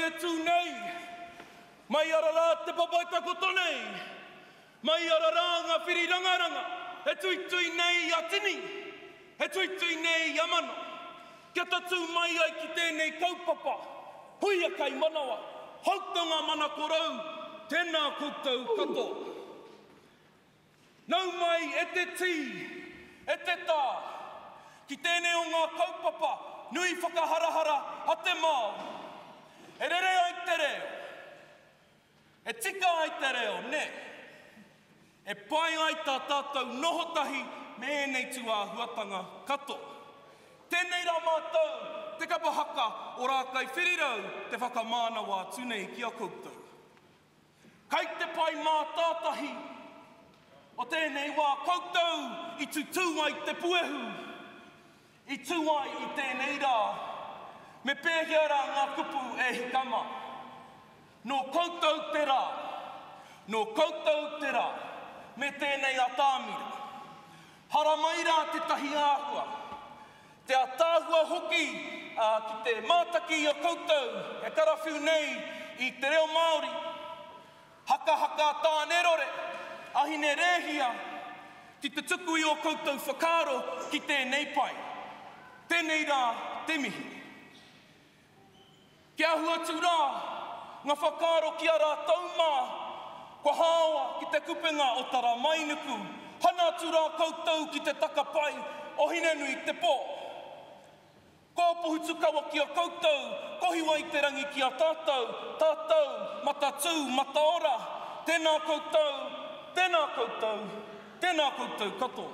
te tū nei, mai ara rā te papaita koto nei, mai ara rā ngā whiri rangaranga, he tui tui nei a tini, he tui tui nei a mana, kia tatu mai ai ki tēnei kaupapa, huia kai manawa, hautonga mana korau, tēnā koutou katoa. Nau mai e te tī, e te tā, ki tēnei o ngā kaupapa, nui whakaharahara a te māu. E rere ai te reo, e tika ai te reo, ne. E pai ai tā tātou nohotahi me enei tu a huatanga katoa. Tēnei rā mātou, te kapahaka o rā kai whirirau te whakamānawa tunei ki a koutou. Kai te pai mā tātahi, o tēnei wā koutou i tu ai te puehu, i tu ai i tēnei rā, me pēhia rā ngā kupu e hikama. No koutou te rā, no koutou te rā, me tēnei a tāmira. Hara mai rā te tahi āhua, te atāhua hoki ki te mātaki o koutou, e karawhiu nei i te reo Māori, haka tā nerore, ahine rehia, ki te tuku i o koutou whakaro ki tēnei pai. Tēnei rā te mihi. Kia hua tu rā, ngā whakaro ki a rā taumā, kua hāua ki te kupenga o tara mainuku, hana tu rā koutou ki te takapai, o hine nui te pō. Ko pohutu kawa ki a koutou, kohi wai te rangi ki a tātou, mata tū, mata ora, tēnā koutou, tēnā koutou, tēnā koutou katoa.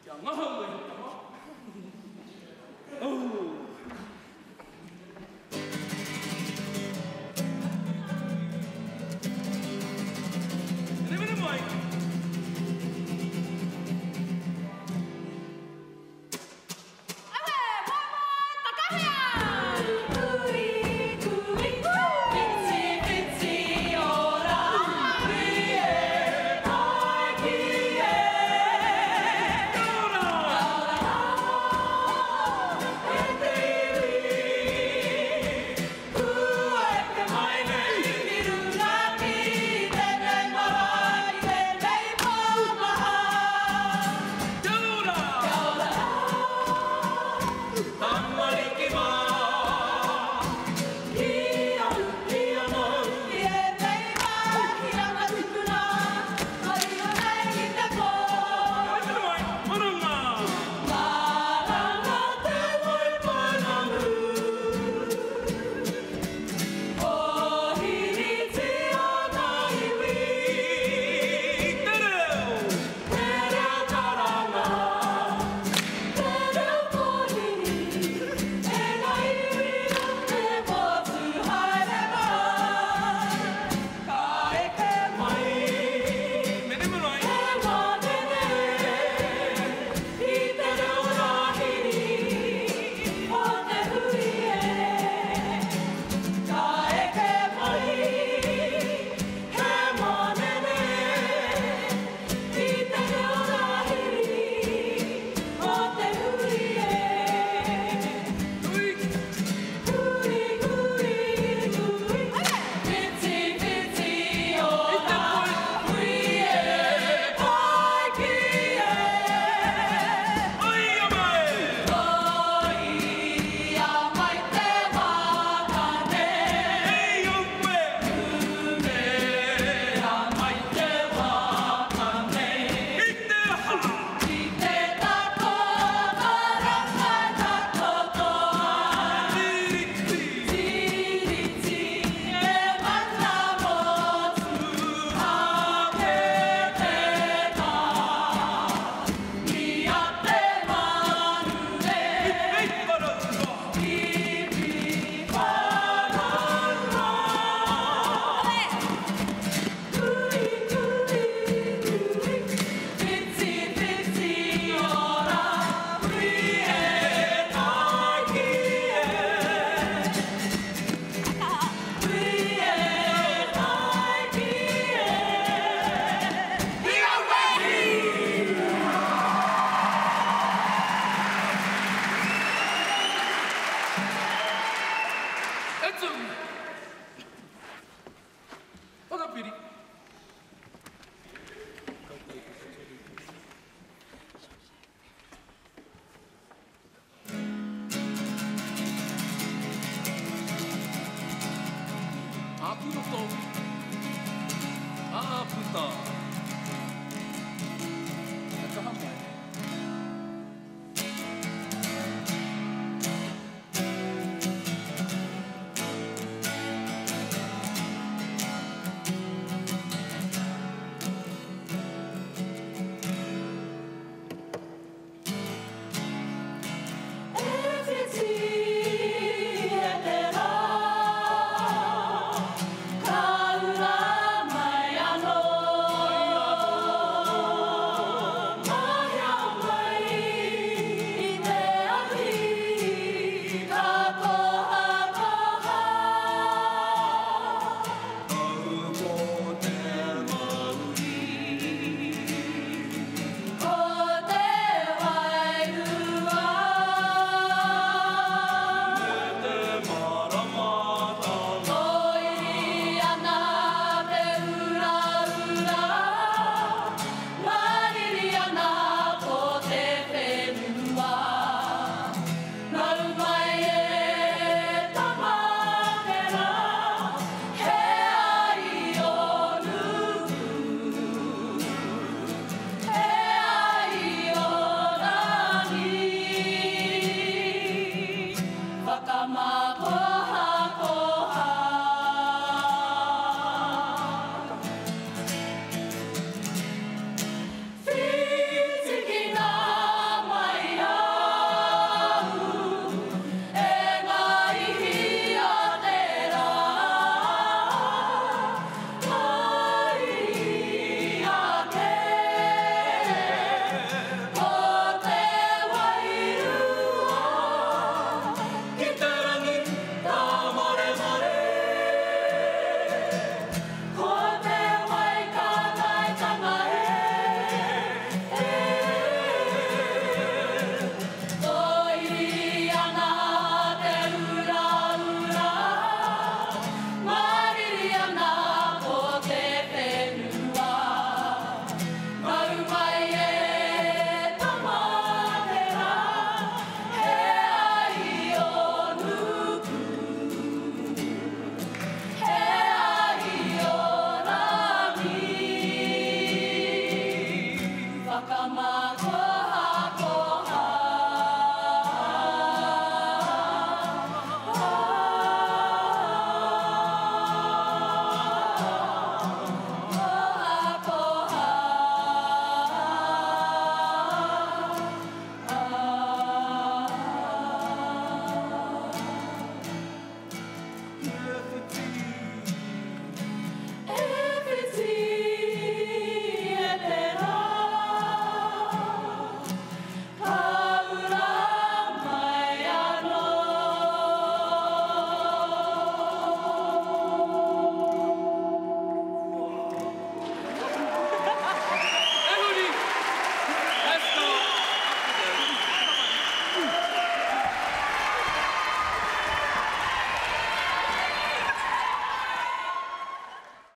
Kia ngahau e hukama. Rewere mai. Tamariki ma tum. Pagapiri. Apu no to. Apu ta.